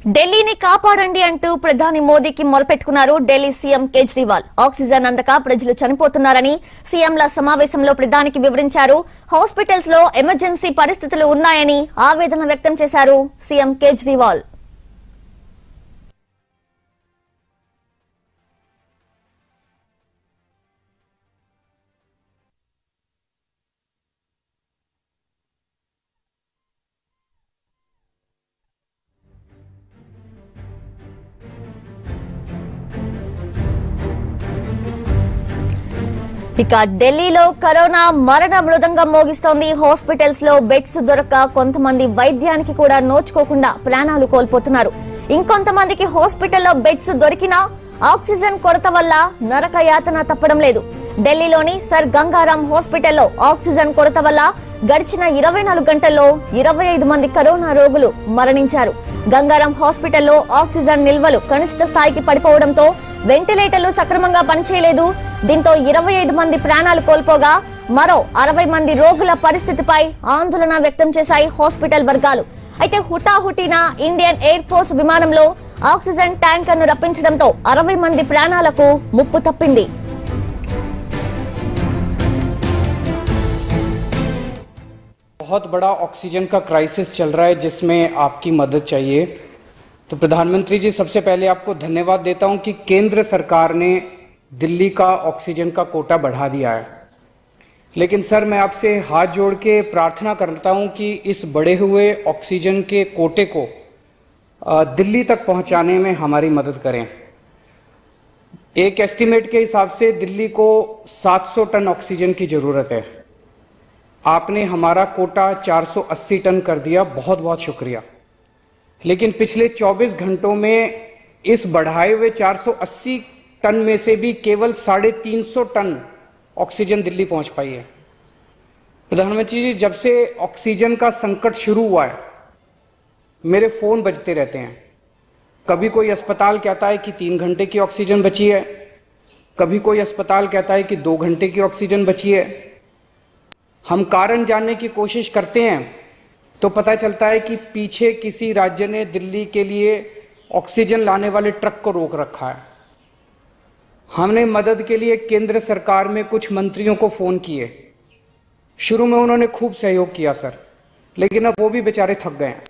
ఢిల్లీని కాపాడండి అంటూ ప్రధాని మోదీకి మొరపెట్టుకున్నారు ఢిల్లీ సీఎం కేజ్రీవాల్. ఆక్సిజన్ అందక ప్రజలు చనిపోతున్నారని సీఎంల సమావేశంలో ప్రధానికి వివరించారు. హాస్పిటల్స్ లో ఎమర్జెన్సీ పరిస్థితులు ఉన్నాయని ఆవేదన వ్యక్తం చేశారు సీఎం కేజ్రీవాల్. ఇక ఢిల్లీలో కరోనా మరణ మృదంగం మోగిస్తోంది. హాస్పిటల్స్ లో బెడ్స్ దొరక్క కొంతమంది వైద్యానికి కూడా నోచుకోకుండా ప్రాణాలు కోల్పోతున్నారు. ఇంకొంతమందికి హాస్పిటల్లో బెడ్స్ దొరికినా ఆక్సిజన్ కొరత వల్ల నరక యాతన తప్పడం లేదు. ఢిల్లీలోని సర్ గంగారాం హాస్పిటల్లో ఆక్సిజన్ కొరత వల్ల గడిచిన 24 గంటల్లో 25 మంది కరోనా రోగులు మరణించారు. గంగారాం హాస్పిటల్లో ఆక్సిజన్ నిల్వలు కనిష్ట స్థాయికి పడిపోవడంతో వెంటిలేటర్లు సక్రమంగా పనిచేయలేదు. దీంతో 25 మంది ప్రాణాలు కోల్పోగా మరో 60 మంది రోగుల పరిస్థితిపై ఆందోళన వ్యక్తం చేశాయి హాస్పిటల్ వర్గాలు. అయితే హుటాహుటిన ఇండియన్ ఎయిర్ ఫోర్స్ విమానంలో ఆక్సిజన్ ట్యాంకర్ ను రప్పించడంతో 60 మంది ప్రాణాలకు ముప్పు తప్పింది. बहुत बड़ा ऑक्सीजन का क्राइसिस चल रहा है जिसमें आपकी मदद चाहिए। तो प्रधानमंत्री जी, सबसे पहले आपको धन्यवाद देता हूं कि केंद्र सरकार ने दिल्ली का ऑक्सीजन का कोटा बढ़ा दिया है। लेकिन सर, मैं आपसे हाथ जोड़ के प्रार्थना करता हूं कि इस बढ़े हुए ऑक्सीजन के कोटे को दिल्ली तक पहुंचाने में हमारी मदद करें। एक एस्टीमेट के हिसाब से दिल्ली को 700 टन ऑक्सीजन की ज़रूरत है। आपने हमारा कोटा 480 टन कर दिया, बहुत बहुत शुक्रिया। लेकिन पिछले 24 घंटों में इस बढ़ाए हुए 480 टन में से भी केवल 350 टन ऑक्सीजन दिल्ली पहुंच पाई है। प्रधानमंत्री जी, जब से ऑक्सीजन का संकट शुरू हुआ है मेरे फ़ोन बजते रहते हैं। कभी कोई अस्पताल कहता है कि 3 घंटे की ऑक्सीजन बची है, कभी कोई अस्पताल कहता है कि 2 घंटे की ऑक्सीजन बची है। हम कारण जानने की कोशिश करते हैं तो पता चलता है कि पीछे किसी राज्य ने दिल्ली के लिए ऑक्सीजन लाने वाले ट्रक को रोक रखा है। हमने मदद के लिए केंद्र सरकार में कुछ मंत्रियों को फ़ोन किए। शुरू में उन्होंने खूब सहयोग किया सर, लेकिन अब वो भी बेचारे थक गए हैं।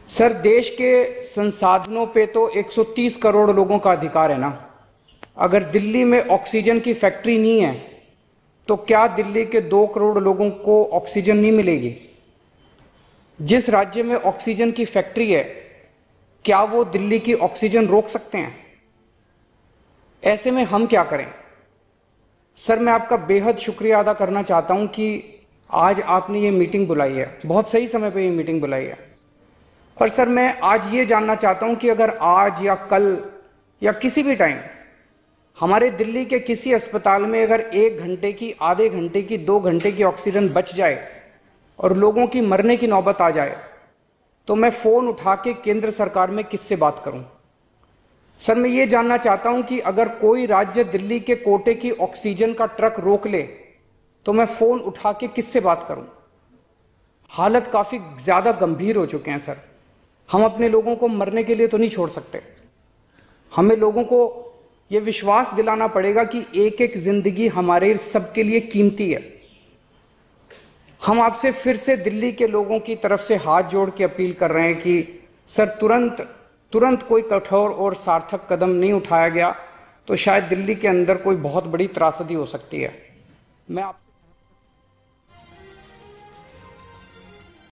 सर, देश के संसाधनों पे तो 130 करोड़ लोगों का अधिकार है ना। अगर दिल्ली में ऑक्सीजन की फैक्ट्री नहीं है तो क्या दिल्ली के 2 करोड़ लोगों को ऑक्सीजन नहीं मिलेगी? जिस राज्य में ऑक्सीजन की फैक्ट्री है, क्या वो दिल्ली की ऑक्सीजन रोक सकते हैं? ऐसे में हम क्या करें? सर, मैं आपका बेहद शुक्रिया अदा करना चाहता हूं कि आज आपने ये मीटिंग बुलाई है, बहुत सही समय पे ये मीटिंग बुलाई है। पर सर, मैं आज ये जानना चाहता हूं कि अगर आज या कल या किसी भी टाइम हमारे दिल्ली के किसी अस्पताल में अगर 1 घंटे की, आधे घंटे की, 2 घंटे की ऑक्सीजन बच जाए और लोगों की मरने की नौबत आ जाए तो मैं फ़ोन उठा के केंद्र सरकार में किससे बात करूं? सर, मैं ये जानना चाहता हूं कि अगर कोई राज्य दिल्ली के कोटे की ऑक्सीजन का ट्रक रोक ले तो मैं फ़ोन उठा के किससे बात करूं? हालत काफ़ी ज़्यादा गंभीर हो चुके हैं सर। हम अपने लोगों को मरने के लिए तो नहीं छोड़ सकते। हमें लोगों को ये विश्वास दिलाना पड़ेगा कि एक एक जिंदगी हमारे सबके लिए कीमती है। हम आपसे फिर से दिल्ली के लोगों की तरफ से हाथ जोड़ के अपील कर रहे हैं कि सर, तुरंत कोई कठोर और सार्थक कदम नहीं उठाया गया तो शायद दिल्ली के अंदर कोई बहुत बड़ी त्रासदी हो सकती है। मैं आप